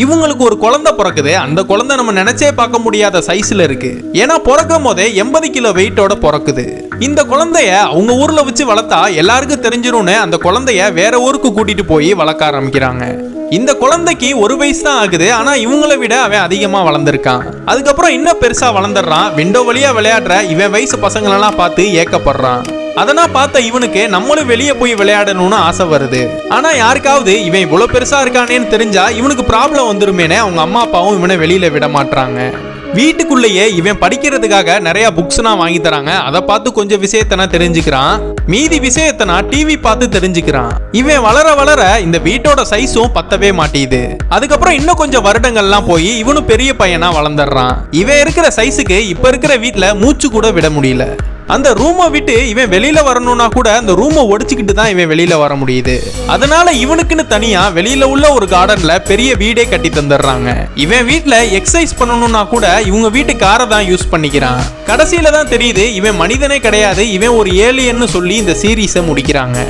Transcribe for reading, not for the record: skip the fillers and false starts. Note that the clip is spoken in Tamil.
இவங்களுக்கு ஒரு குழந்தை பிறக்குது. அந்த குழந்தை நம்ம நினைச்சே பார்க்க முடியாத சைஸ்ல இருக்கு. ஏன்னா பிறக்கும் போதே 80 கிலோ வெயிட்டோட பிறக்குது. இந்த குழந்தைய அவங்க ஊர்ல வச்சு வளர்த்தா எல்லாருக்கும் தெரிஞ்சிரும்னு அந்த குழந்தைய வேற ஊருக்கு கூட்டிட்டு போய் வளர்க்க ஆரம்பிக்கிறாங்க. இந்த குழந்தைக்கு 1 வயசு தான் ஆகுது. ஆனா இவங்களை விட அவன் அதிகமா வளர்ந்துருக்கான். அதுக்கப்புறம் இன்னும் பெருசா வளர்ந்துடுறான். விண்டோ வழியா விளையாடுற இவன் வயசு பசங்களெல்லாம் பார்த்து ஏக்கப்படுறான். அதெல்லாம் பார்த்த இவனுக்கு நம்மளும் வெளியே போய் விளையாடணும்னு ஆசை வருது. ஆனா யாருக்காவது இவன் இவ்வளவு பெருசா இருக்கானேன்னு தெரிஞ்சா இவனுக்கு ப்ராப்ளம் வந்துருமேனே அவங்க அம்மா அப்பாவும் இவனை வெளியில விட மாட்டாங்க. வீட்டுக்குள்ளேயே இவன் படிக்கிறதுக்காக நிறைய புக்ஸ்லாம் வாங்கி தராங்க. அதை பார்த்து கொஞ்சம் விஷயத்த தெரிஞ்சுக்கிறான். மீதி விஷயத்த டிவி பார்த்து தெரிஞ்சுக்கிறான். இவன் வளர வளர இந்த வீட்டோட சைஸும் பத்தவே மாட்டேது. அதுக்கப்புறம் இன்னும் கொஞ்சம் வருடங்கள்லாம் போய் இவனும் பெரிய பையனா வளர்ந்துடுறான். இவன் இருக்கிற சைஸுக்கு இப்ப இருக்கிற வீட்டுல மூச்சு கூட விட முடியல. அந்த ரூமை விட்டு இவன் வெளியில வரணும்னா கூட அந்த ரூமை ஒடிச்சுக்கிட்டு தான் இவன் வெளியில வர முடியுது. அதனால இவனுக்குன்னு தனியா வெளியில உள்ள ஒரு கார்டன்ல பெரிய வீடே கட்டி தந்துடுறாங்க. இவன் வீட்டுல எக்ஸசைஸ் பண்ணணும்னா கூட இவங்க வீட்டு காரை தான் யூஸ் பண்ணிக்கிறான். கடைசியில தான் தெரியுது இவன் மனிதனே கிடையாது, இவன் ஒரு ஏலியன்னு சொல்லி இந்த சீரீஸை முடிக்கிறாங்க.